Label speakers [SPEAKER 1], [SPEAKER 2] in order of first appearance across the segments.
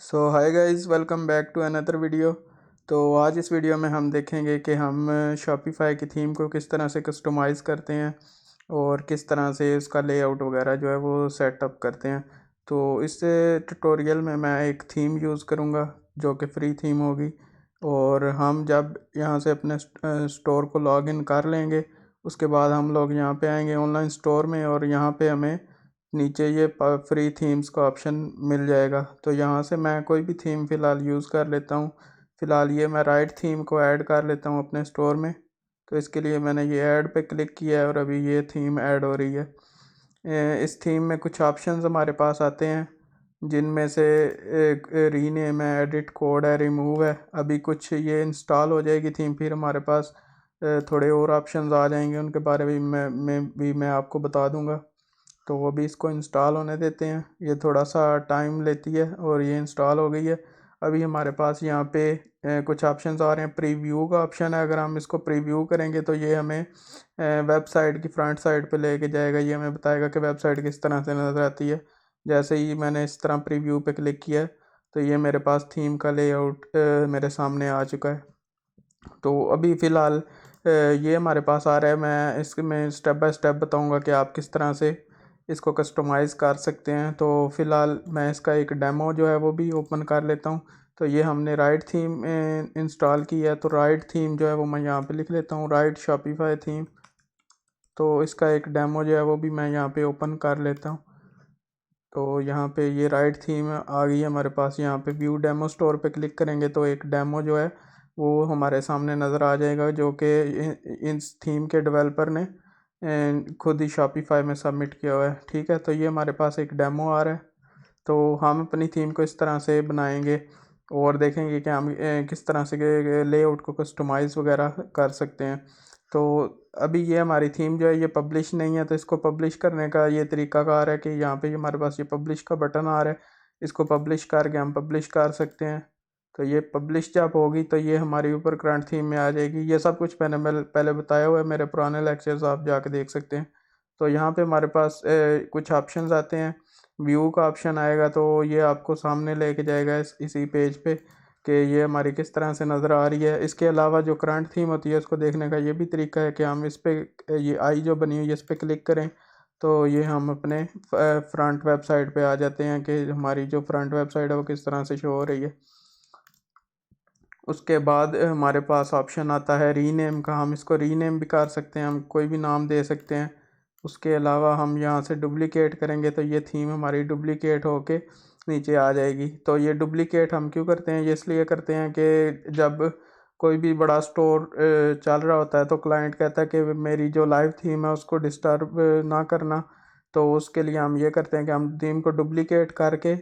[SPEAKER 1] So hi guys, welcome back to another video. तो आज इस वीडियो में हम देखेंगे कि हम शॉपिफाई की थीम को किस तरह से कस्टमाइज़ करते हैं और किस तरह से उसका लेआउट वगैरह जो है वो सेटअप करते हैं। तो इस ट्यूटोरियल में मैं एक थीम यूज़ करूँगा जो कि फ्री थीम होगी। और हम जब यहाँ से अपने स्टोर को लॉग इन कर लेंगे, उसके बाद हम लोग यहाँ पे आएंगे ऑनलाइन स्टोर में, और यहाँ पे हमें नीचे ये फ्री थीम्स का ऑप्शन मिल जाएगा। तो यहाँ से मैं कोई भी थीम फ़िलहाल यूज़ कर लेता हूँ। फ़िलहाल ये मैं राइट थीम को ऐड कर लेता हूँ अपने स्टोर में। तो इसके लिए मैंने ये ऐड पे क्लिक किया है और अभी ये थीम ऐड हो रही है। इस थीम में कुछ ऑप्शंस हमारे पास आते हैं, जिनमें से एक रीनेम है, एडिट कोड है, रिमूव है। अभी कुछ ये इंस्टॉल हो जाएगी थीम, फिर हमारे पास थोड़े और ऑप्शंस आ जाएंगे, उनके बारे में मैं आपको बता दूंगा। तो वो भी इसको इंस्टॉल होने देते हैं, ये थोड़ा सा टाइम लेती है और ये इंस्टॉल हो गई है। अभी हमारे पास यहाँ पे कुछ ऑप्शंस आ रहे हैं। प्रीव्यू का ऑप्शन है, अगर हम इसको प्रीव्यू करेंगे तो ये हमें वेबसाइट की फ्रंट साइड पे लेके जाएगा। ये हमें बताएगा कि वेबसाइट किस तरह से नज़र आती है। जैसे ही मैंने इस तरह प्रीव्यू पे क्लिक किया तो ये मेरे पास थीम का लेआउट मेरे सामने आ चुका है। तो अभी फ़िलहाल ये हमारे पास आ रहा है। मैं इसमें स्टेप बाय स्टेप बताऊंगा कि आप किस तरह से इसको कस्टमाइज़ कर सकते हैं। तो फ़िलहाल मैं इसका एक डेमो जो है वो भी ओपन कर लेता हूँ। तो ये हमने राइट थीम इंस्टॉल की है, तो राइट थीम जो है वो मैं यहाँ पे लिख लेता हूँ, राइट शॉपिफाई थीम। तो इसका एक डेमो जो है वो भी मैं यहाँ पे ओपन कर लेता हूँ। तो यहाँ पे ये राइट थीम आ गई है हमारे पास। यहाँ पे व्यू डेमो स्टोर पे क्लिक करेंगे तो एक डेमो जो है वो हमारे सामने नज़र आ जाएगा, जो कि इस थीम के डेवलपर ने खुद ही शॉपिफाई में सबमिट किया हुआ है। ठीक है, तो ये हमारे पास एक डेमो आ रहा है। तो हम अपनी थीम को इस तरह से बनाएंगे और देखेंगे कि हम किस तरह से लेआउट को कस्टमाइज़ वगैरह कर सकते हैं। तो अभी ये हमारी थीम जो है ये पब्लिश नहीं है, तो इसको पब्लिश करने का ये तरीकाकार है कि यहाँ पे हमारे पास ये पब्लिश का बटन आ रहा है। इसको पब्लिश करके हम पब्लिश कर सकते हैं। तो ये पब्लिश जब होगी तो ये हमारी ऊपर करंट थीम में आ जाएगी। ये सब कुछ मैंने पहले बताया हुआ है, मेरे पुराने लेक्चर्स आप जाके देख सकते हैं। तो यहाँ पे हमारे पास कुछ ऑप्शंस आते हैं। व्यू का ऑप्शन आएगा तो ये आपको सामने लेके जाएगा इसी पेज पे कि ये हमारी किस तरह से नज़र आ रही है। इसके अलावा जो करंट थीम होती है उसको देखने का ये भी तरीका है कि हम इस पे ये आई जो बनी हुई है इस पर क्लिक करें तो ये हम अपने फ्रंट वेबसाइट पे आ जाते हैं कि हमारी जो फ्रंट वेबसाइट है वो किस तरह से शो हो रही है। उसके बाद हमारे पास ऑप्शन आता है रीनेम का। हम इसको रीनेम भी कर सकते हैं, हम कोई भी नाम दे सकते हैं। उसके अलावा हम यहाँ से डुप्लिकेट करेंगे तो ये थीम हमारी डुप्लिकेट होके नीचे आ जाएगी। तो ये डुप्लिकेट हम क्यों करते हैं, ये इसलिए करते हैं कि जब कोई भी बड़ा स्टोर चल रहा होता है तो क्लाइंट कहता है कि मेरी जो लाइव थीम है उसको डिस्टर्ब ना करना। तो उसके लिए हम ये करते हैं कि हम थीम को डुप्लिकेट करके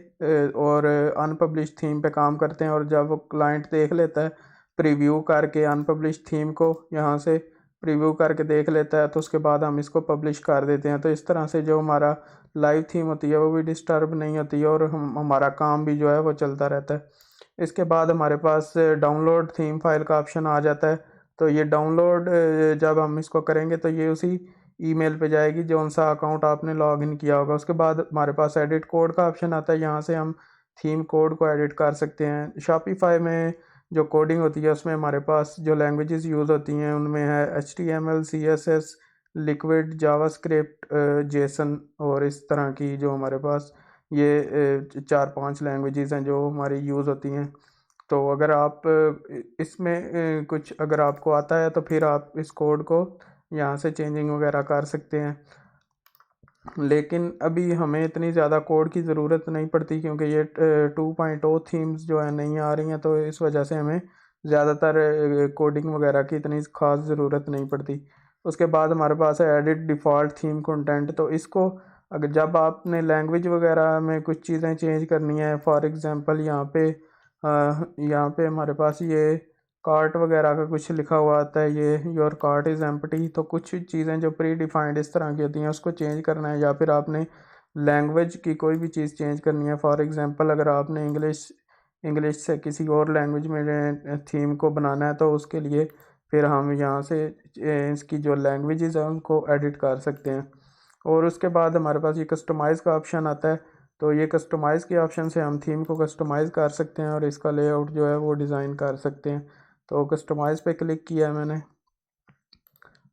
[SPEAKER 1] और अनपब्लिश थीम पे काम करते हैं। और जब वो क्लाइंट देख लेता है प्रीव्यू करके अनपब्लिश थीम को, यहाँ से प्रीव्यू करके देख लेता है, तो उसके बाद हम इसको पब्लिश कर देते हैं। तो इस तरह से जो हमारा लाइव थीम होती है वो भी डिस्टर्ब नहीं होती है और हमारा काम भी जो है वो चलता रहता है। इसके बाद हमारे पास डाउनलोड थीम फाइल का ऑप्शन आ जाता है। तो ये डाउनलोड जब हम इसको करेंगे तो ये उसी ईमेल पे जाएगी जो सा अकाउंट आपने लॉगिन किया होगा। उसके बाद हमारे पास एडिट कोड का ऑप्शन आता है, यहाँ से हम थीम कोड को एडिट कर सकते हैं। शॉपिफाई में जो कोडिंग होती है उसमें हमारे पास जो लैंग्वेजेस यूज़ होती हैं उनमें है HTML, CSS, liquid, JavaScript, Jason, और इस तरह की जो हमारे पास ये 4-5 लैंग्वेजेस हैं जो हमारी यूज़ होती हैं। तो अगर आप इसमें कुछ अगर आपको आता है तो फिर आप इस कोड को यहाँ से चेंजिंग वगैरह कर सकते हैं। लेकिन अभी हमें इतनी ज़्यादा कोड की ज़रूरत नहीं पड़ती क्योंकि ये 2.0 थीम्स जो है नहीं आ रही हैं, तो इस वजह से हमें ज़्यादातर कोडिंग वगैरह की इतनी ख़ास ज़रूरत नहीं पड़ती। उसके बाद हमारे पास है एडिट डिफ़ॉल्ट थीम कंटेंट। तो इसको अगर जब आपने लैंग्वेज वगैरह में कुछ चीज़ें चेंज करनी है, फॉर एग्ज़ाम्पल यहाँ पे हमारे पास ये कार्ट वगैरह का कुछ लिखा हुआ आता है, ये योर कार्ट इज़ एम्प्टी। तो कुछ चीज़ें जो प्री डिफाइंड इस तरह की होती हैं उसको चेंज करना है, या फिर आपने लैंग्वेज की कोई भी चीज़ चेंज करनी है। फॉर एग्जांपल अगर आपने इंग्लिश इंग्लिश से किसी और लैंग्वेज में थीम को बनाना है तो उसके लिए फिर हम यहाँ से इसकी जो लैंग्वेजेस हैं उनको एडिट कर सकते हैं। और उसके बाद हमारे पास ये कस्टमाइज़ का ऑप्शन आता है। तो ये कस्टमाइज़ के ऑप्शन से हम थीम को कस्टमाइज़ कर सकते हैं और इसका लेआउट जो है वो डिज़ाइन कर सकते हैं। तो कस्टमाइज़ पे क्लिक किया है मैंने।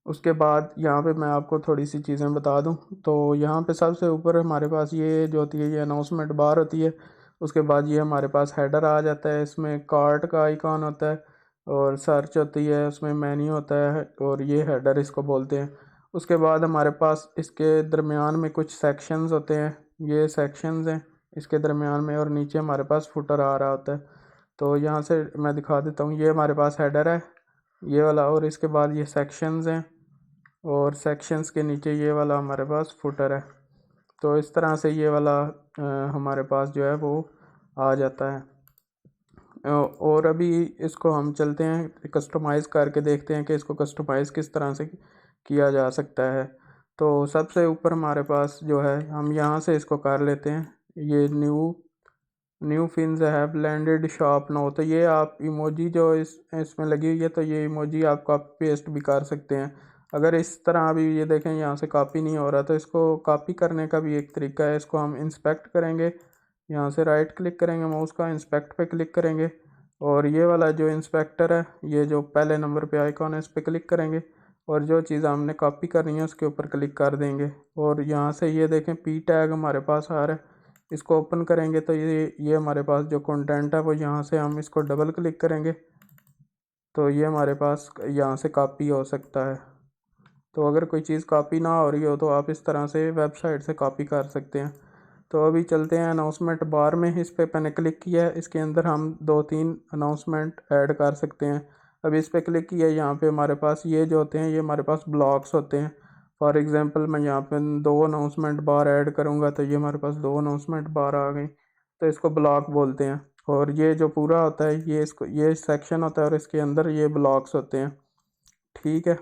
[SPEAKER 1] उसके बाद यहाँ पे मैं आपको थोड़ी सी चीज़ें बता दूँ, तो यहाँ पे सबसे ऊपर हमारे पास ये जो होती है ये अनाउंसमेंट बार होती है। उसके बाद ये हमारे पास हेडर आ जाता है, इसमें कार्ट का आइकॉन होता है और सर्च होती है, उसमें मेन्यू होता है और ये हेडर इसको बोलते हैं। उसके बाद हमारे पास इसके दरमियान में कुछ सेक्शंस होते हैं, ये सेक्शंस हैं इसके दरमियान में, और नीचे हमारे पास फुटर आ रहा होता है। तो यहाँ से मैं दिखा देता हूँ, ये हमारे पास हेडर है ये वाला, और इसके बाद ये सेक्शंस हैं और सेक्शंस के नीचे ये वाला हमारे पास फुटर है। तो इस तरह से ये वाला हमारे पास जो है वो आ जाता है। और अभी इसको हम चलते हैं कस्टमाइज़ करके देखते हैं कि इसको कस्टमाइज़ किस तरह से किया जा सकता है। तो सबसे ऊपर हमारे पास जो है, हम यहाँ से इसको कर लेते हैं, ये न्यू फिन्स है ब्लेंडेड शॉप नो। तो ये आप इमोजी जो इसमें लगी हुई है, तो ये इमोजी आप कॉपी पेस्ट भी कर सकते हैं। अगर इस तरह अभी ये देखें यहाँ से कॉपी नहीं हो रहा, तो इसको कॉपी करने का भी एक तरीका है। इसको हम इंस्पेक्ट करेंगे, यहाँ से राइट क्लिक करेंगे माउस का, इंस्पेक्ट पे क्लिक करेंगे और ये वाला जो इंस्पेक्टर है, ये जो पहले नंबर पे आइकॉन है, इस पर क्लिक करेंगे और जो चीज़ हमने कॉपी करनी है उसके ऊपर क्लिक कर देंगे। और यहाँ से ये देखें पी टैग हमारे पास आ रहा है, इसको ओपन करेंगे तो ये हमारे पास जो कंटेंट है वो यहाँ से हम इसको डबल क्लिक करेंगे तो ये हमारे पास यहाँ से कॉपी हो सकता है। तो अगर कोई चीज़ कॉपी ना हो रही हो तो आप इस तरह से वेबसाइट से कॉपी कर सकते हैं। तो अभी चलते हैं अनाउंसमेंट बार में, इस पर मैंने क्लिक किया है, इसके अंदर हम 2-3 अनाउंसमेंट ऐड कर सकते हैं। अभी इस पर क्लिक किया, यहाँ पे हमारे पास ये जो होते हैं ये हमारे पास ब्लॉक्स होते हैं। फॉर एग्ज़ाम्पल मैं यहाँ पे 2 अनाउंसमेंट बार ऐड करूँगा तो ये हमारे पास 2 अनाउंसमेंट बार आ गई, तो इसको ब्लॉक बोलते हैं। और ये जो पूरा होता है ये सेक्शन होता है और इसके अंदर ये ब्लॉक्स होते हैं, ठीक है।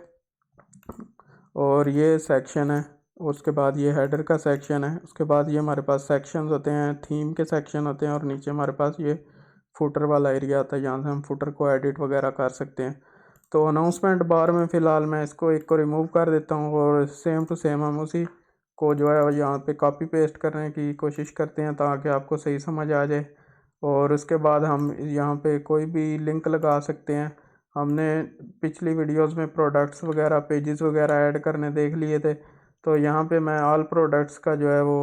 [SPEAKER 1] और ये सेक्शन है, उसके बाद ये हेडर का सेक्शन है, उसके बाद ये हमारे पास सेक्शंस होते हैं, थीम के सेक्शन होते हैं और नीचे हमारे पास ये फुटर वाला एरिया आता है, यहाँ से हम फुटर को एडिट वगैरह कर सकते हैं। तो अनाउंसमेंट बार में फ़िलहाल मैं इसको एक को रिमूव कर देता हूँ और सेम टू सेम हम उसी को जो है यहाँ पे कॉपी पेस्ट करने की कोशिश करते हैं ताकि आपको सही समझ आ जाए। और उसके बाद हम यहाँ पे कोई भी लिंक लगा सकते हैं। हमने पिछली वीडियोस में प्रोडक्ट्स वगैरह पेजेस वगैरह ऐड करने देख लिए थे, तो यहाँ पे मैं ऑल प्रोडक्ट्स का जो है वो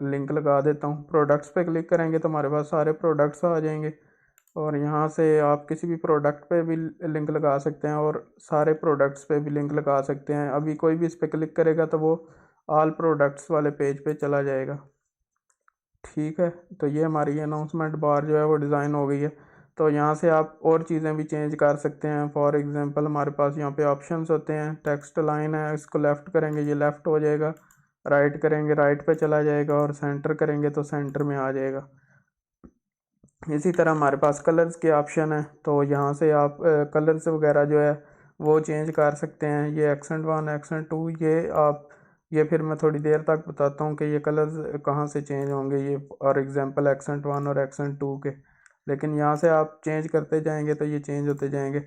[SPEAKER 1] लिंक लगा देता हूँ। प्रोडक्ट्स पे क्लिक करेंगे तो हमारे पास सारे प्रोडक्ट्स आ जाएंगे और यहाँ से आप किसी भी प्रोडक्ट पे भी लिंक लगा सकते हैं और सारे प्रोडक्ट्स पे भी लिंक लगा सकते हैं। अभी कोई भी इस पर क्लिक करेगा तो वो ऑल प्रोडक्ट्स वाले पेज पे चला जाएगा, ठीक है। तो ये हमारी अनाउंसमेंट बार जो है वो डिज़ाइन हो गई है। तो यहाँ से आप और चीज़ें भी चेंज कर सकते हैं। फॉर एग्जांपल हमारे पास यहाँ पे ऑप्शंस होते हैं, टेक्स्ट लाइन है, इसको लेफ़्ट करेंगे ये लेफ़्ट हो जाएगा, राइट करेंगे राइट पे चला जाएगा और सेंटर करेंगे तो सेंटर में आ जाएगा। इसी तरह हमारे पास कलर्स के ऑप्शन है, तो यहाँ से आप कलर्स वगैरह जो है वो चेंज कर सकते हैं। ये एक्सेंट 1 एक्सेंट 2 ये फिर मैं थोड़ी देर तक बताता हूँ कि ये कलर्स कहाँ से चेंज होंगे, ये और एग्जांपल एक्सेंट 1 और एक्सेंट 2 के। लेकिन यहाँ से आप चेंज करते जाएंगे तो ये चेंज होते जाएंगे।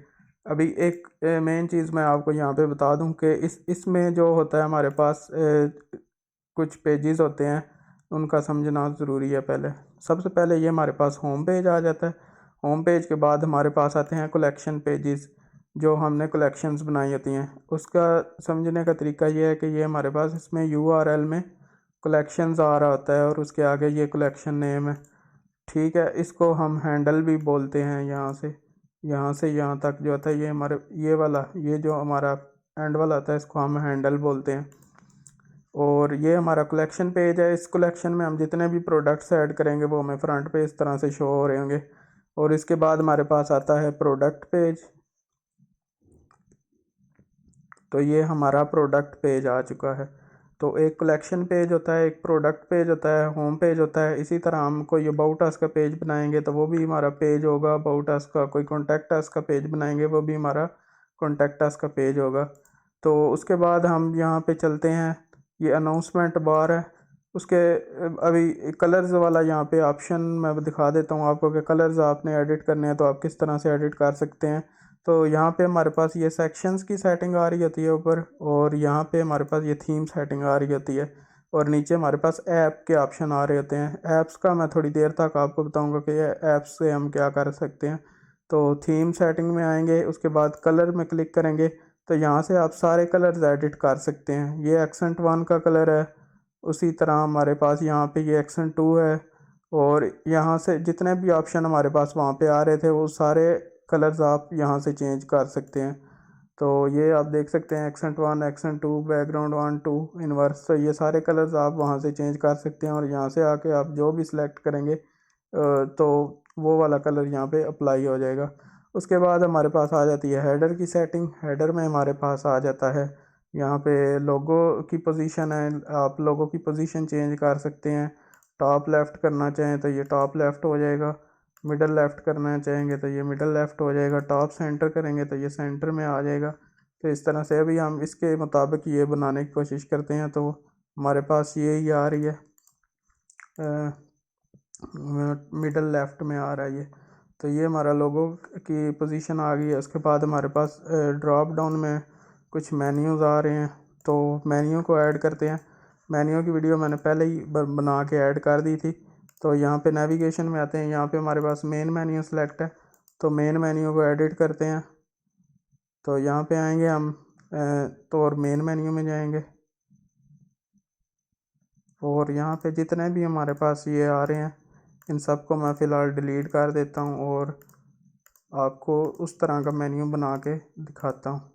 [SPEAKER 1] अभी एक मेन चीज़ मैं आपको यहाँ पे बता दूँ कि इसमें जो होता है हमारे पास कुछ पेजेस होते हैं, उनका समझना ज़रूरी है। पहले सबसे पहले ये हमारे पास होम पेज आ जाता है। होम पेज के बाद हमारे पास आते हैं कलेक्शन पेजेस, जो हमने कलेक्शंस बनाई होती हैं। उसका समझने का तरीका ये है कि ये हमारे पास इसमें URL में कलेक्शंस आ रहा होता है और उसके आगे ये कलेक्शन नेम है, ठीक है। इसको हम हैंडल भी बोलते हैं। यहाँ से यहाँ तक जो होता है ये हमारे ये जो हमारा एंड वाला आता है इसको हम हैंडल बोलते हैं। और ये हमारा कलेक्शन पेज है, इस कलेक्शन में हम जितने भी प्रोडक्ट्स ऐड करेंगे वो हमें फ्रंट पे इस तरह से शो हो रहे होंगे। और इसके बाद हमारे पास आता है प्रोडक्ट पेज, तो ये हमारा प्रोडक्ट पेज आ चुका है। तो एक कलेक्शन पेज होता है, एक प्रोडक्ट पेज होता है, होम पेज होता है। इसी तरह हम कोई अबाउट अस का पेज बनाएंगे तो वो भी हमारा पेज होगा अबाउट अस का। कोई कॉन्टैक्ट अस का पेज बनाएंगे वो भी हमारा कॉन्टैक्ट अस का पेज होगा। तो उसके बाद हम यहाँ पे चलते हैं, ये अनाउंसमेंट बार है, उसके अभी कलर्स वाला यहाँ पे ऑप्शन मैं दिखा देता हूँ आपको कि कलर्स आपने एडिट करने हैं तो आप किस तरह से एडिट कर सकते हैं। तो यहाँ पे हमारे पास ये सेक्शंस की सेटिंग आ रही होती है ऊपर, और यहाँ पे हमारे पास ये थीम सेटिंग आ रही होती है। और नीचे हमारे पास ऐप के ऑप्शन आ रहे होते हैं। ऐप्स का मैं थोड़ी देर तक आपको बताऊंगा कि ये ऐप्स से हम क्या कर सकते हैं। तो थीम सेटिंग में आएंगे, उसके बाद कलर में क्लिक करेंगे तो यहाँ से आप सारे कलर्स एडिट कर सकते हैं। ये एक्सेंट 1 का कलर है, उसी तरह हमारे पास यहाँ पे ये एक्सेंट 2 है, और यहाँ से जितने भी ऑप्शन हमारे पास वहाँ पे आ रहे थे वो सारे कलर्स आप यहाँ से चेंज कर सकते हैं। तो ये आप देख सकते हैं एक्सेंट 1, एक्सेंट 2, बैकग्राउंड 1, 2, इन्वर्स, तो ये सारे कलर्स आप वहाँ से चेंज कर सकते हैं। और यहाँ से आके आप जो भी सिलेक्ट करेंगे तो वो वाला कलर यहाँ पे अप्लाई हो जाएगा। उसके बाद हमारे पास आ जाती है हेडर की सेटिंग। हेडर में हमारे पास आ जाता है यहाँ पे लोगो की पोजीशन है, आप लोगो की पोजीशन चेंज कर सकते हैं। टॉप लेफ़्ट करना चाहें तो ये टॉप लेफ़्ट हो जाएगा, मिडल लेफ़्ट करना चाहेंगे तो ये मिडल लेफ़्ट हो जाएगा, टॉप सेंटर करेंगे तो ये सेंटर में आ जाएगा। तो इस तरह से अभी हम इसके मुताबिक ये बनाने की कोशिश करते हैं तो हमारे पास ये ही आ रही है, मिडल लेफ़्ट में आ रहा है ये। तो ये हमारा लोगो की पोजीशन आ गई है। उसके बाद हमारे पास ड्रॉप डाउन में कुछ मेन्यूज़ आ रहे हैं, तो मेन्यू को ऐड करते हैं। मेन्यू की वीडियो मैंने पहले ही बना के ऐड कर दी थी। तो यहाँ पे नेविगेशन में आते हैं, यहाँ पे हमारे पास मेन मेन्यू सेलेक्ट है, तो मेन मेन्यू को एडिट करते हैं। तो यहाँ पे आएंगे हम तो और मेन मेन्यू में जाएंगे, और यहाँ पे जितने भी हमारे पास ये आ रहे हैं इन सब को मैं फ़िलहाल डिलीट कर देता हूँ और आपको उस तरह का मेन्यू बना के दिखाता हूँ।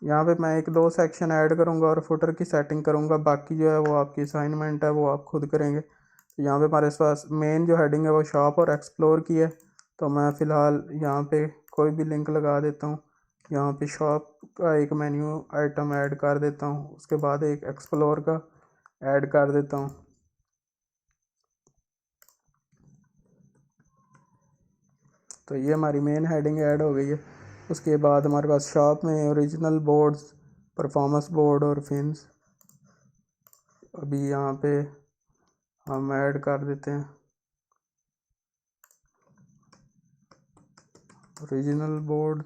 [SPEAKER 1] यहाँ पे मैं एक दो सेक्शन ऐड करूँगा और फुटर की सेटिंग करूँगा, बाकी जो है वो आपकी असाइनमेंट है, वो आप खुद करेंगे। तो यहाँ पे हमारे पास मेन जो हेडिंग है वो शॉप और एक्सप्लोर की है, तो मैं फ़िलहाल यहाँ पे कोई भी लिंक लगा देता हूँ। यहाँ पे शॉप का एक मेन्यू आइटम ऐड कर देता हूँ, उसके बाद एक एक्सप्लोर का ऐड कर देता हूँ। तो ये हमारी मेन हेडिंग ऐड हो गई है। उसके बाद हमारे पास शॉप में ओरिजिनल बोर्ड्स, परफॉर्मेंस बोर्ड और फिन्स अभी यहाँ पे हम ऐड कर देते हैं। ओरिजिनल बोर्ड,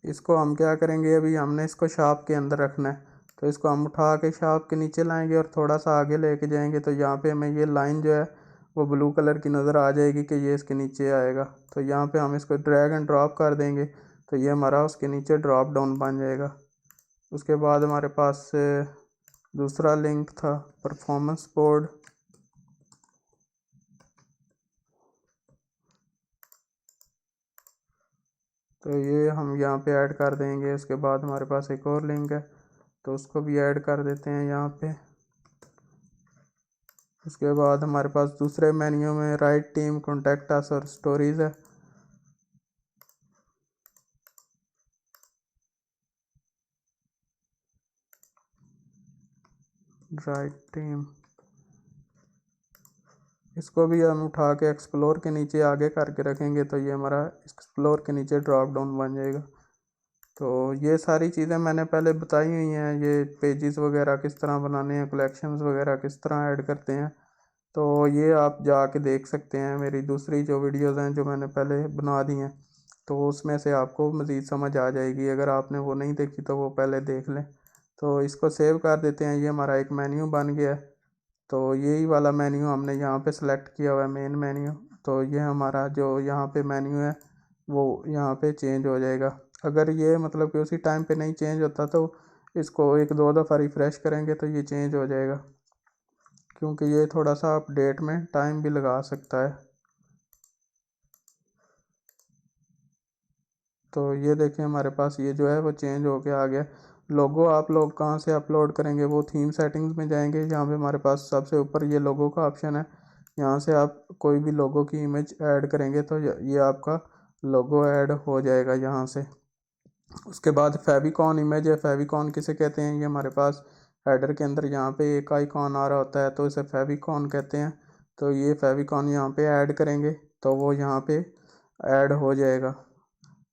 [SPEAKER 1] इसको हम क्या करेंगे, अभी हमने इसको शॉप के अंदर रखना है, तो इसको हम उठा के शॉप के नीचे लाएंगे और थोड़ा सा आगे लेके जाएंगे। तो यहाँ पे हमें ये लाइन जो है वो ब्लू कलर की नज़र आ जाएगी कि ये इसके नीचे आएगा। तो यहाँ पे हम इसको ड्रैग एंड ड्रॉप कर देंगे तो ये हमारा उसके नीचे ड्रॉप डाउन बन जाएगा। उसके बाद हमारे पास दूसरा लिंक था परफॉर्मेंस बोर्ड, तो ये हम यहाँ पे ऐड कर देंगे। उसके बाद हमारे पास एक और लिंक है तो उसको भी ऐड कर देते हैं यहाँ पे। उसके बाद हमारे पास दूसरे मेन्यू में राइट टीम, कॉन्टैक्ट अस और स्टोरीज़ है। राइट टीम, इसको भी हम उठा के एक्सप्लोर के नीचे आगे करके रखेंगे तो ये हमारा एक्सप्लोर के नीचे ड्रॉप डाउन बन जाएगा। तो ये सारी चीज़ें मैंने पहले बताई हुई हैं, ये पेजेस वगैरह किस तरह बनाने हैं, कलेक्शंस वगैरह किस तरह ऐड करते हैं, तो ये आप जाके देख सकते हैं। मेरी दूसरी जो वीडियोज़ हैं जो मैंने पहले बना दी हैं तो उसमें से आपको मज़ीद समझ आ जाएगी। अगर आपने वो नहीं देखी तो वो पहले देख लें। तो इसको सेव कर देते हैं। ये हमारा एक मेन्यू बन गया है, तो यही वाला मेन्यू हमने यहाँ पे सेलेक्ट किया हुआ है, मेन मेन्यू। तो ये हमारा जो यहाँ पे मेन्यू है वो यहाँ पे चेंज हो जाएगा। अगर ये मतलब कि उसी टाइम पे नहीं चेंज होता तो इसको एक दो दफ़ा रिफ़्रेश करेंगे तो ये चेंज हो जाएगा, क्योंकि ये थोड़ा सा अपडेट में टाइम भी लगा सकता है। तो ये देखें हमारे पास ये जो है वो चेंज हो के आ गया। लोगो आप लोग कहाँ से अपलोड करेंगे, वो थीम सेटिंग्स में जाएंगे, यहाँ पे हमारे पास सबसे ऊपर ये लोगो का ऑप्शन है। यहाँ से आप कोई भी लोगो की इमेज ऐड करेंगे तो ये आपका लोगो ऐड हो जाएगा यहाँ से। उसके बाद फेविकॉन इमेज है, फेविकॉन किसे कहते हैं, ये हमारे पास हेडर के अंदर यहाँ पे एक आइकॉन आ रहा होता है तो इसे फेविकॉन कहते हैं। तो ये फेविकॉन यहाँ पे ऐड करेंगे तो वो यहाँ पे ऐड हो जाएगा।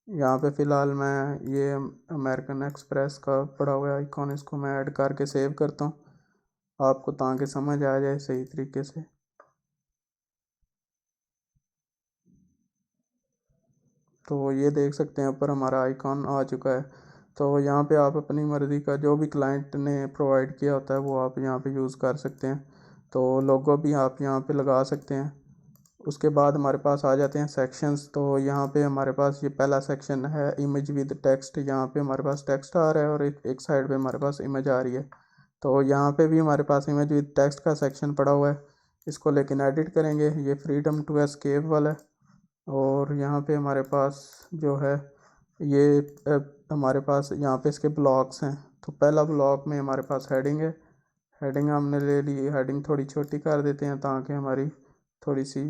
[SPEAKER 1] यहाँ पे फ़िलहाल मैं ये अमेरिकन एक्सप्रेस का पड़ा हुआ आइकॉन, इसको मैं ऐड करके सेव करता हूँ आपको ताकि समझ आ जाए सही तरीके से। तो ये देख सकते हैं ऊपर हमारा आइकॉन आ चुका है। तो यहाँ पे आप अपनी मर्ज़ी का जो भी क्लाइंट ने प्रोवाइड किया होता है वो आप यहाँ पे यूज़ कर सकते हैं। तो लोगो भी आप यहाँ पे लगा सकते हैं। उसके बाद हमारे पास आ जाते हैं सेक्शंस। तो यहाँ पे हमारे पास ये पहला सेक्शन है इमेज विद टेक्स्ट। यहाँ पे हमारे पास टेक्स्ट आ रहा है और एक साइड पे हमारे पास इमेज आ रही है। तो यहाँ पे भी हमारे पास इमेज विद टेक्स्ट का सेक्शन पड़ा हुआ है, इसको लेकिन एडिट करेंगे। ये फ्रीडम टू एस्केप वाला है। और यहाँ पे हमारे पास जो है ये हमारे पास यहाँ पे इसके ब्लॉक्स हैं। तो पहला ब्लॉक में हमारे पास हेडिंग है। हेडिंग हमने ले ली, हेडिंग थोड़ी छोटी कर देते हैं ताकि हमारी थोड़ी सी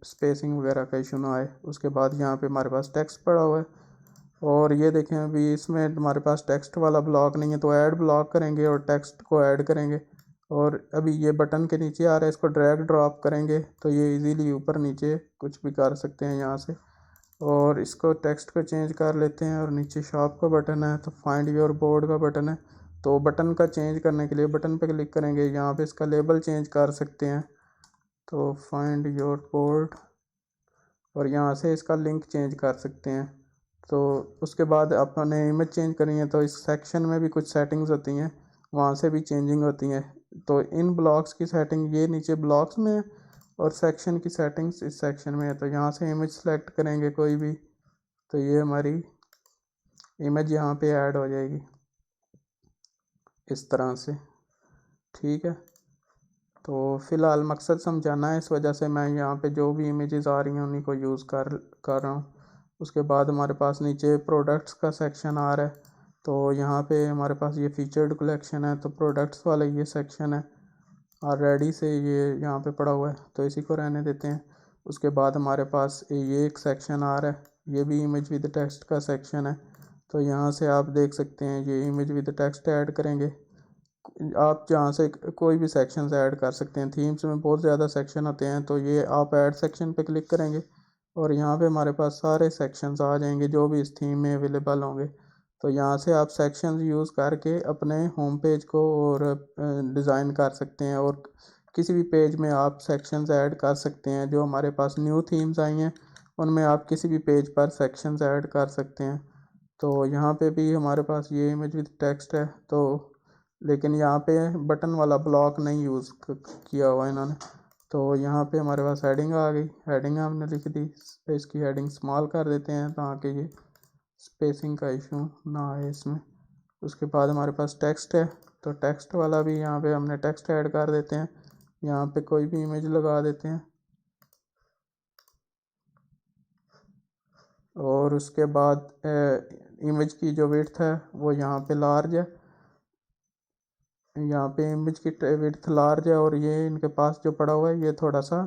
[SPEAKER 1] स्पेसिंग वगैरह का इशू ना आए। उसके बाद यहाँ पे हमारे पास टेक्स्ट पड़ा हुआ है और ये देखें अभी इसमें हमारे पास टेक्स्ट वाला ब्लॉक नहीं है, तो ऐड ब्लॉक करेंगे और टेक्स्ट को ऐड करेंगे। और अभी ये बटन के नीचे आ रहा है, इसको ड्रैग ड्रॉप करेंगे तो ये इजीली ऊपर नीचे कुछ भी कर सकते हैं यहाँ से। और इसको टेक्स्ट को चेंज कर लेते हैं और नीचे शॉप का बटन है, तो फाइंड योर बोर्ड का बटन है। तो बटन का चेंज करने के लिए बटन पे क्लिक करेंगे, यहाँ पे इसका लेबल चेंज कर सकते हैं। तो फाइंड योर बोर्ड और यहाँ से इसका लिंक चेंज कर सकते हैं। तो उसके बाद अपने इमेज चेंज करनी है तो इस सेक्शन में भी कुछ सेटिंग्स होती हैं, वहाँ से भी चेंजिंग होती हैं। तो इन ब्लॉक्स की सेटिंग ये नीचे ब्लॉक्स में है और सेक्शन की सेटिंग्स इस सेक्शन में है। तो यहाँ से इमेज सेलेक्ट करेंगे कोई भी, तो ये हमारी इमेज यहाँ पे ऐड हो जाएगी इस तरह से। ठीक है, तो फ़िलहाल मकसद समझाना है, इस वजह से मैं यहाँ पे जो भी इमेजेस आ रही हैं उन्हीं को यूज़ कर रहा हूँ। उसके बाद हमारे पास नीचे प्रोडक्ट्स का सेक्शन आ रहा है। तो यहाँ पे हमारे पास ये फीचर्ड कलेक्शन है, तो प्रोडक्ट्स वाला ये सेक्शन है ऑलरेडी से ये यहाँ पे पड़ा हुआ है, तो इसी को रहने देते हैं। उसके बाद हमारे पास ये एक सेक्शन आ रहा है, ये भी इमेज विद टेक्स्ट का सेक्शन है। तो यहाँ से आप देख सकते हैं ये इमेज विद टेक्स्ट ऐड करेंगे। आप जहाँ से कोई भी सेक्शन ऐड कर सकते हैं। थीम्स में बहुत ज़्यादा सेक्शन होते हैं, तो ये आप ऐड सेक्शन पे क्लिक करेंगे और यहाँ पे हमारे पास सारे सेक्शंस आ जाएंगे जो भी इस थीम में अवेलेबल होंगे। तो यहाँ से आप सेक्शंस यूज़ करके अपने होम पेज को और डिज़ाइन कर सकते हैं और किसी भी पेज में आप सेक्शंस ऐड कर सकते हैं। जो हमारे पास न्यू थीम्स आई हैं उनमें आप किसी भी पेज पर सेक्शंस ऐड कर सकते हैं। तो यहाँ पे भी हमारे पास ये इमेज विद टेक्स्ट है, तो लेकिन यहाँ पे बटन वाला ब्लॉक नहीं यूज़ किया हुआ इन्होंने। तो यहाँ पे हमारे पास हेडिंग आ गई, हेडिंग हमने लिख दी। इसकी हेडिंग स्मॉल कर देते हैं ताकि ये स्पेसिंग का इशू ना आए इसमें। उसके बाद हमारे पास टेक्स्ट है, तो टेक्स्ट वाला भी यहाँ पे हमने टेक्स्ट ऐड कर देते हैं। यहाँ पे कोई भी इमेज लगा देते हैं और उसके बाद इमेज की जो विड्थ है वो यहाँ पे लार्ज है। यहाँ पे इमेज की विड्थ लार्ज है और ये इनके पास जो पड़ा हुआ है ये थोड़ा सा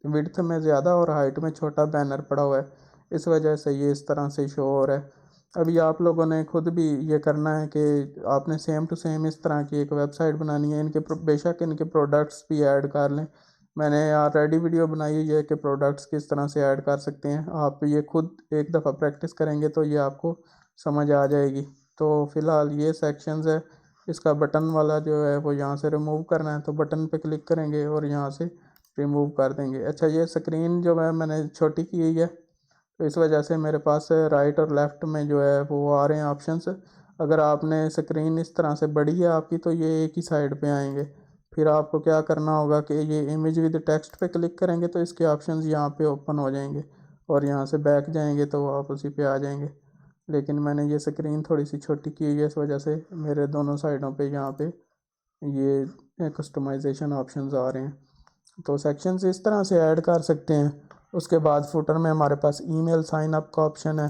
[SPEAKER 1] विड्थ में ज़्यादा और हाइट में छोटा बैनर पड़ा हुआ है, इस वजह से ये इस तरह से शो हो रहा है। अभी आप लोगों ने खुद भी ये करना है कि आपने सेम टू सेम इस तरह की एक वेबसाइट बनानी है। इनके बेशक इनके प्रोडक्ट्स भी ऐड कर लें, मैंने ऑलरेडी वीडियो बनाई हुई है कि प्रोडक्ट्स किस तरह से ऐड कर सकते हैं। आप ये खुद एक दफ़ा प्रैक्टिस करेंगे तो ये आपको समझ आ जाएगी। तो फ़िलहाल ये सेक्शंस है, इसका बटन वाला जो है वो यहाँ से रिमूव करना है, तो बटन पे क्लिक करेंगे और यहाँ से रिमूव कर देंगे। अच्छा, ये स्क्रीन जो है मैंने छोटी की हुई है, तो इस वजह से मेरे पास राइट और लेफ़्ट में जो है वो आ रहे हैं ऑप्शंस। अगर आपने स्क्रीन इस तरह से बड़ी है आपकी तो ये एक ही साइड पे आएंगे। फिर आपको क्या करना होगा कि ये इमेज विद टेक्स्ट पे क्लिक करेंगे तो इसके ऑप्शंस यहाँ पे ओपन हो जाएंगे और यहाँ से बैक जाएंगे तो आप उसी पे आ जाएंगे। लेकिन मैंने ये स्क्रीन थोड़ी सी छोटी की हुई है, इस वजह से मेरे दोनों साइडों पे यहाँ पे ये कस्टमाइजेशन ऑप्शंस आ रहे हैं। तो सेक्शंस इस तरह से ऐड कर सकते हैं। उसके बाद फुटर में हमारे पास ईमेल साइन अप का ऑप्शन है,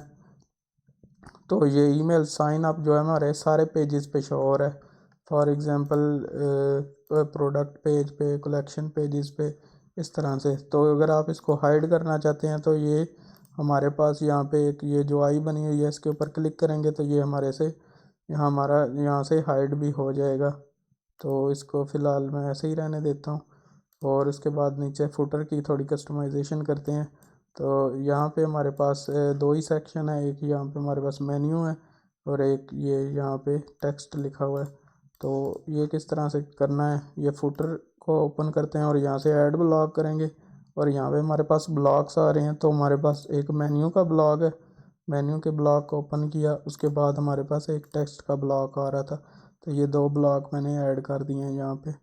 [SPEAKER 1] तो ये ईमेल साइन अप जो है हमारे सारे पेजेस पे शो हो रहा है। फॉर एग्ज़ाम्पल प्रोडक्ट पेज पे, कलेक्शन पेजेस पे, इस तरह से। तो अगर आप इसको हाइड करना चाहते हैं तो ये हमारे पास यहाँ पे एक ये जो आई बनी हुई है इसके ऊपर क्लिक करेंगे तो ये हमारे से हमारा यहाँ से हाइड भी हो जाएगा। तो इसको फ़िलहाल मैं ऐसे ही रहने देता हूँ। और उसके बाद नीचे फुटर की थोड़ी कस्टमाइजेशन करते हैं। तो यहाँ पे हमारे पास दो ही सेक्शन है, एक यहाँ पे हमारे पास मेन्यू है और एक ये यहाँ पे टेक्स्ट लिखा हुआ है। तो ये किस तरह से करना है, ये फुटर को ओपन करते हैं और यहाँ से ऐड ब्लॉक करेंगे और यहाँ पे हमारे पास ब्लॉक्स आ रहे हैं। तो हमारे पास एक मेन्यू का ब्लॉक है मेन्यू के ब्लॉक को ओपन किया, उसके बाद हमारे पास एक टेक्स्ट का ब्लॉक आ रहा था, तो ये 2 ब्लॉक मैंने ऐड कर दिए हैं यहाँ पे।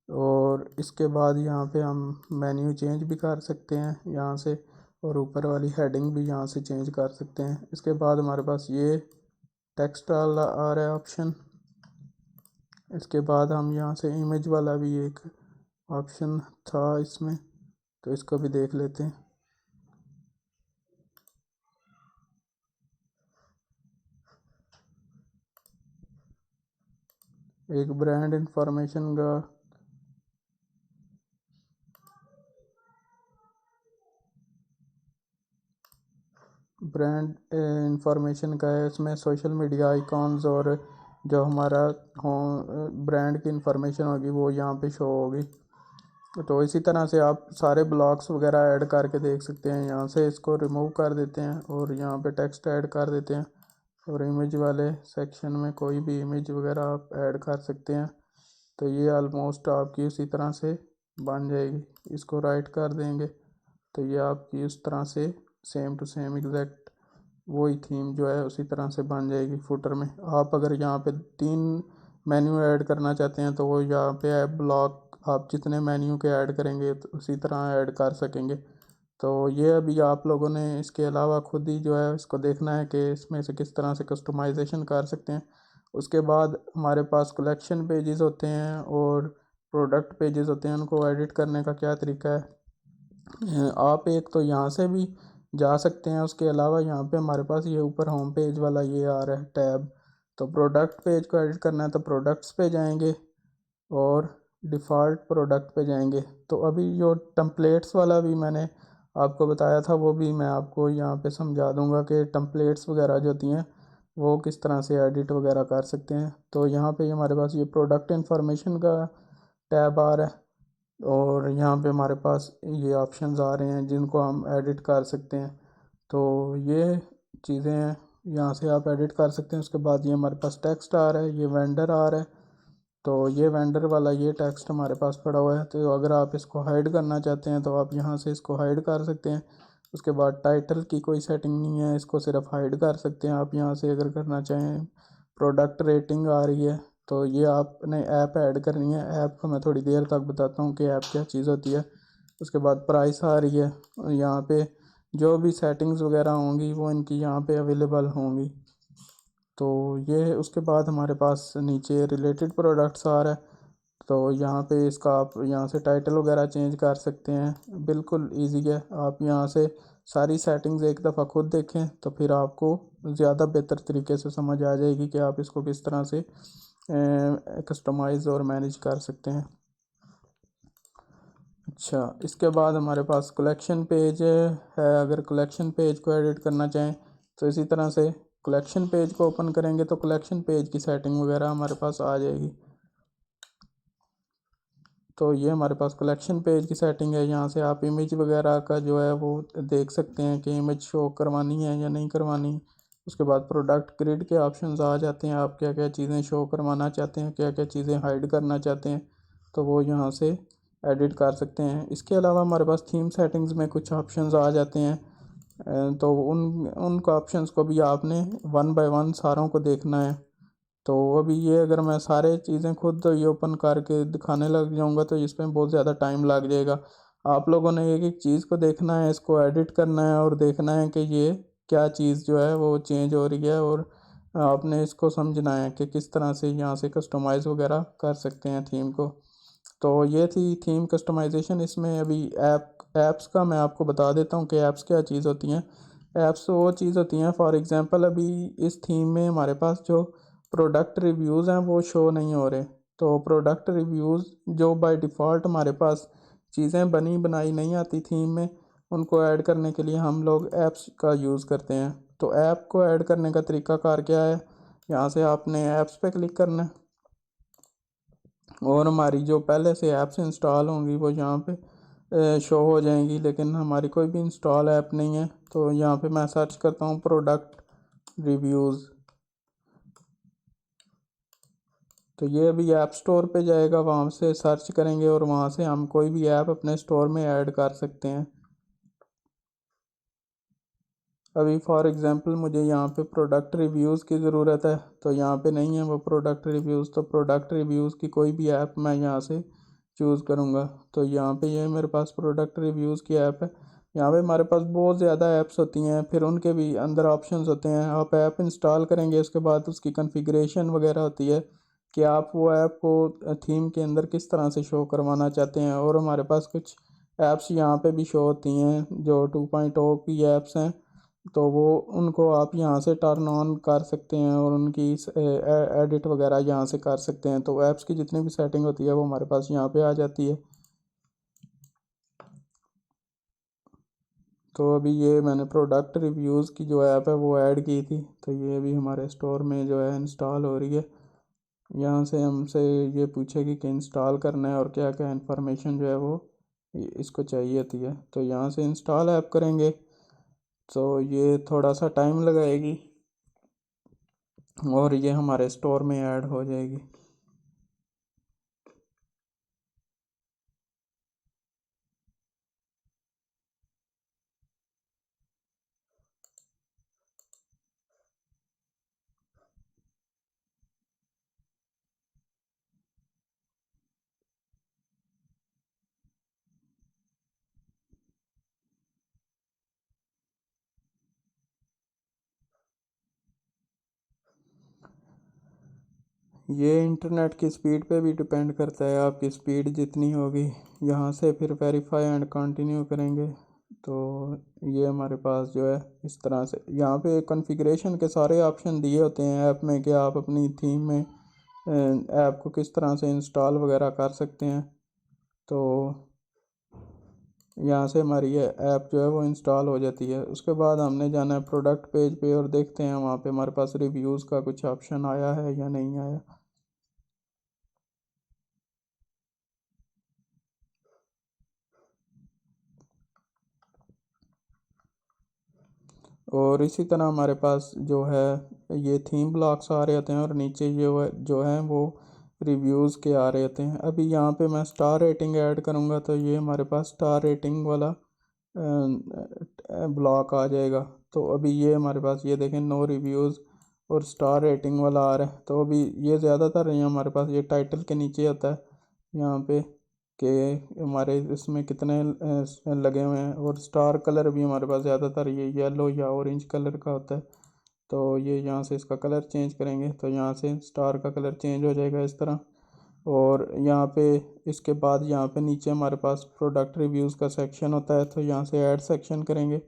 [SPEAKER 1] और इसके बाद यहाँ पे हम मेन्यू चेंज भी कर सकते हैं यहाँ से, और ऊपर वाली हेडिंग भी यहाँ से चेंज कर सकते हैं। इसके बाद हमारे पास ये टेक्स्ट वाला आ रहा है ऑप्शन। इसके बाद हम यहाँ से इमेज वाला भी एक ऑप्शन था इसमें, तो इसको भी देख लेते हैं। एक ब्रांड इंफॉर्मेशन का इंफॉर्मेशन का है, इसमें सोशल मीडिया आइकॉन्स और जो हमारा हो ब्रांड की इंफॉर्मेशन होगी वो यहाँ पे शो होगी। तो इसी तरह से आप सारे ब्लॉक्स वगैरह ऐड करके देख सकते हैं। यहाँ से इसको रिमूव कर देते हैं और यहाँ पे टेक्स्ट ऐड कर देते हैं, और इमेज वाले सेक्शन में कोई भी इमेज वगैरह आप ऐड कर सकते हैं। तो ये ऑलमोस्ट आपकी उसी तरह से बन जाएगी। इसको राइट कर देंगे तो ये आपकी उस तरह से सेम टू सेम एग्जैक्ट वही थीम जो है उसी तरह से बन जाएगी फुटर में। आप अगर यहाँ पे 3 मेन्यू ऐड करना चाहते हैं तो वो यहाँ पे ऐप ब्लॉक आप जितने मेन्यू के ऐड करेंगे तो उसी तरह ऐड कर सकेंगे। तो ये अभी आप लोगों ने इसके अलावा खुद ही जो है इसको देखना है कि इसमें से किस तरह से कस्टमाइजेशन कर सकते हैं। उसके बाद हमारे पास कलेक्शन पेजेस होते हैं और प्रोडक्ट पेजेस होते हैं, उनको एडिट करने का क्या तरीका है। आप एक तो यहाँ से भी जा सकते हैं, उसके अलावा यहाँ पे हमारे पास ये ऊपर होम पेज वाला ये आ रहा है टैब। तो प्रोडक्ट पेज को एडिट करना है तो प्रोडक्ट्स पे जाएंगे और डिफ़ॉल्ट प्रोडक्ट पे जाएंगे। तो अभी जो टेम्पलेट्स वाला भी मैंने आपको बताया था वो भी मैं आपको यहाँ पे समझा दूंगा कि टेम्पलेट्स वगैरह जो होती हैं वो किस तरह से एडिट वगैरह कर सकते हैं। तो यहाँ पे हमारे पास ये प्रोडक्ट इन्फॉर्मेशन का टैब आ रहा है और यहाँ पे हमारे पास ये ऑप्शंस आ रहे हैं जिनको हम एडिट कर सकते हैं। तो ये चीज़ें हैं, यहाँ से आप एडिट कर सकते हैं। उसके बाद ये हमारे पास टेक्स्ट आ रहा है, ये वेंडर आ रहा है। तो ये वेंडर वाला ये टेक्स्ट हमारे पास पड़ा हुआ है, तो अगर आप इसको हाइड करना चाहते हैं तो आप यहाँ से इसको हाइड कर सकते हैं। उसके बाद टाइटल की कोई सेटिंग नहीं है, इसको सिर्फ हाइड कर सकते हैं आप यहाँ से अगर करना चाहें। प्रोडक्ट रेटिंग आ रही है, तो ये आपने ऐप ऐड करनी है। ऐप को मैं थोड़ी देर तक बताता हूँ कि ऐप क्या चीज़ होती है। उसके बाद प्राइस आ रही है, यहाँ पे जो भी सेटिंग्स वगैरह होंगी वो इनकी यहाँ पे अवेलेबल होंगी। तो ये उसके बाद हमारे पास नीचे रिलेटेड प्रोडक्ट्स आ रहा है, तो यहाँ पे इसका आप यहाँ से टाइटल वगैरह चेंज कर सकते हैं। बिल्कुल इजी है, आप यहाँ से सारी सेटिंग्स एक दफ़ा खुद देखें तो फिर आपको ज़्यादा बेहतर तरीके से समझ आ जाएगी कि आप इसको किस तरह से कस्टमाइज़ और मैनेज कर सकते हैं। अच्छा, इसके बाद हमारे पास कलेक्शन पेज है। अगर कलेक्शन पेज को एडिट करना चाहें तो इसी तरह से कलेक्शन पेज को ओपन करेंगे तो कलेक्शन पेज की सेटिंग वगैरह हमारे पास आ जाएगी। तो ये हमारे पास कलेक्शन पेज की सेटिंग है। यहाँ से आप इमेज वगैरह का जो है वो देख सकते हैं कि इमेज शो करवानी है या नहीं करवानी। उसके बाद प्रोडक्ट ग्रिड के ऑप्शंस आ जाते हैं, आप क्या क्या चीज़ें शो करवाना चाहते हैं, क्या क्या चीज़ें हाइड करना चाहते हैं, तो वो यहाँ से एडिट कर सकते हैं। इसके अलावा हमारे पास थीम सेटिंग्स में कुछ ऑप्शंस आ जाते हैं, तो उन ऑप्शंस को भी आपने 1 बाय 1 सारों को देखना है। तो अभी ये अगर मैं सारे चीज़ें खुद ये ओपन करके दिखाने लग जाऊंगा तो इसमें बहुत ज़्यादा टाइम लग जाएगा। आप लोगों ने एक एक चीज़ को देखना है, इसको एडिट करना है और देखना है कि ये क्या चीज़ जो है वो चेंज हो रही है, और आपने इसको समझना है कि किस तरह से यहाँ से कस्टमाइज़ वगैरह कर सकते हैं थीम को। तो ये थी थीम कस्टमाइजेशन। इसमें अभी ऐप्स का मैं आपको बता देता हूँ कि ऐप्स क्या चीज़ होती हैं। ऐप्स वो चीज़ होती हैं, फॉर एग्ज़ाम्पल अभी इस थीम में हमारे पास जो प्रोडक्ट रिव्यूज़ हैं वो शो नहीं हो रहे। तो प्रोडक्ट रिव्यूज़ जो बाय डिफ़ॉल्ट हमारे पास चीज़ें बनी बनाई नहीं आती थीम में, उनको ऐड करने के लिए हम लोग ऐप्स का यूज़ करते हैं। तो ऐप को ऐड करने का तरीकाकार क्या है, यहाँ से आपने ऐप्स पे क्लिक करना है और हमारी जो पहले से ऐप्स इंस्टॉल होंगी वो यहाँ पे शो हो जाएंगी, लेकिन हमारी कोई भी इंस्टॉल ऐप नहीं है। तो यहाँ पे मैं सर्च करता हूँ प्रोडक्ट रिव्यूज़, तो ये अभी ऐप स्टोर पे जाएगा, वहाँ से सर्च करेंगे और वहाँ से हम कोई भी ऐप अपने स्टोर में ऐड कर सकते हैं। अभी फॉर एग्ज़ाम्पल मुझे यहाँ पे प्रोडक्ट रिव्यूज़ की ज़रूरत है, तो यहाँ पे नहीं है वो प्रोडक्ट रिव्यूज़, तो प्रोडक्ट रिव्यूज़ की कोई भी ऐप मैं यहाँ से चूज़ करूँगा। तो यहाँ पे ये मेरे पास प्रोडक्ट रिव्यूज़ की ऐप है। यहाँ पे हमारे पास बहुत ज़्यादा ऐप्स होती हैं, फिर उनके भी अंदर ऑप्शंस होते हैं। आप ऐप इंस्टॉल करेंगे, उसके बाद उसकी कॉन्फ़िगरेशन वगैरह होती है कि आप वो ऐप को थीम के अंदर किस तरह से शो करवाना चाहते हैं। और हमारे पास कुछ ऐप्स यहाँ पे भी शो होती हैं जो 2.0 की ऐप्स हैं, तो वो उनको आप यहाँ से टर्न ऑन कर सकते हैं और उनकी एडिट वगैरह यहाँ से कर सकते हैं। तो ऐप्स की जितनी भी सेटिंग होती है वो हमारे पास यहाँ पे आ जाती है। तो अभी ये मैंने प्रोडक्ट रिव्यूज़ की जो ऐप है वो ऐड की थी, तो ये भी हमारे स्टोर में जो है इंस्टॉल हो रही है। यहाँ से हमसे ये पूछेगी कि इंस्टॉल करना है और क्या क्या इन्फॉर्मेशन जो है वो इसको चाहिए थी है। तो यहाँ से इंस्टॉल ऐप करेंगे तो ये थोड़ा सा टाइम लगाएगी और ये हमारे स्टोर में ऐड हो जाएगी। ये इंटरनेट की स्पीड पे भी डिपेंड करता है, आपकी स्पीड जितनी होगी। यहाँ से फिर वेरीफाई एंड कंटिन्यू करेंगे तो ये हमारे पास जो है इस तरह से यहाँ पे कॉन्फ़िगरेशन के सारे ऑप्शन दिए होते हैं ऐप में कि आप अपनी थीम में ऐप को किस तरह से इंस्टॉल वगैरह कर सकते हैं। तो यहाँ से हमारी ये ऐप जो है वो इंस्टॉल हो जाती है। उसके बाद हमने जाना है प्रोडक्ट पेज पे और देखते हैं वहाँ पे हमारे पास रिव्यूज़ का कुछ ऑप्शन आया है या नहीं आया। और इसी तरह हमारे पास जो है ये थीम ब्लॉक्स आ रहे होते हैं और नीचे जो है वो रिव्यूज़ के आ रहे होते हैं। अभी यहाँ पे मैं स्टार रेटिंग ऐड करूँगा तो ये हमारे पास स्टार रेटिंग वाला ब्लॉक आ जाएगा। तो अभी ये हमारे पास ये देखें नो रिव्यूज़ और स्टार रेटिंग वाला आ रहा है। तो अभी ये ज़्यादातर ये हमारे पास ये टाइटल के नीचे आता है यहाँ पे कि हमारे इसमें कितने लगे हुए हैं। और स्टार कलर भी हमारे पास ज़्यादातर ये येलो या ऑरेंज कलर का होता है। तो ये यहाँ से इसका कलर चेंज करेंगे तो यहाँ से स्टार का कलर चेंज हो जाएगा इस तरह। और यहाँ पे इसके बाद यहाँ पे नीचे हमारे पास प्रोडक्ट रिव्यूज़ का सेक्शन होता है, तो यहाँ से ऐड सेक्शन करेंगे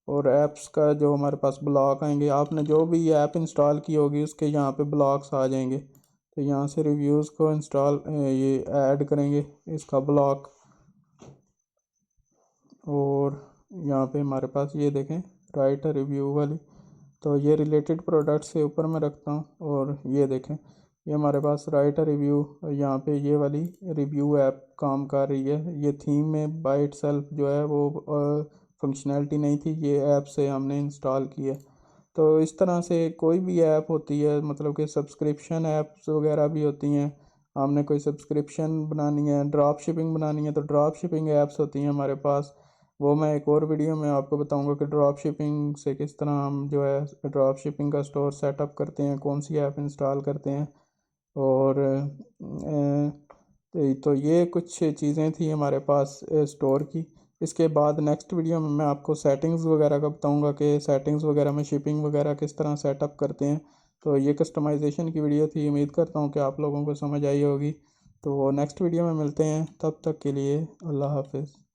[SPEAKER 1] और ऐप्स का जो हमारे पास ब्लॉक आएंगे, आपने जो भी ऐप इंस्टॉल की होगी उसके यहाँ पे ब्लॉक्स आ जाएंगे। तो यहाँ से रिव्यूज़ को इंस्टॉल ये ऐड करेंगे इसका ब्लॉक। और यहाँ पे हमारे पास ये देखें राइट अ रिव्यू वाली, तो ये रिलेटेड प्रोडक्ट से ऊपर में रखता हूँ। और ये देखें ये हमारे पास राइट अ रिव्यू, यहाँ पे ये वाली रिव्यू ऐप काम कर रही है। ये थीम में बाय इटसेल्फ जो है वो फंक्शनैलिटी नहीं थी, ये ऐप से हमने इंस्टॉल की है। तो इस तरह से कोई भी ऐप होती है, मतलब कि सब्सक्रिप्शन ऐप्स वगैरह भी होती हैं। हमने कोई सब्सक्रिप्शन बनानी है, ड्रॉप शिपिंग बनानी है, तो ड्रॉप शिपिंग ऐप्स होती हैं हमारे पास। वो मैं एक और वीडियो में आपको बताऊंगा कि ड्रॉप शिपिंग से किस तरह हम जो है ड्रॉप शिपिंग का स्टोर सेटअप करते हैं, कौन सी ऐप इंस्टॉल करते हैं। और तो ये कुछ चीज़ें थी हमारे पास स्टोर की। इसके बाद नेक्स्ट वीडियो में मैं आपको सेटिंग्स वगैरह का बताऊंगा कि सेटिंग्स वगैरह में शिपिंग वगैरह किस तरह सेटअप करते हैं। तो ये कस्टमाइजेशन की वीडियो थी, उम्मीद करता हूँ कि आप लोगों को समझ आई होगी। तो नेक्स्ट वीडियो में मिलते हैं, तब तक के लिए अल्लाह हाफिज़।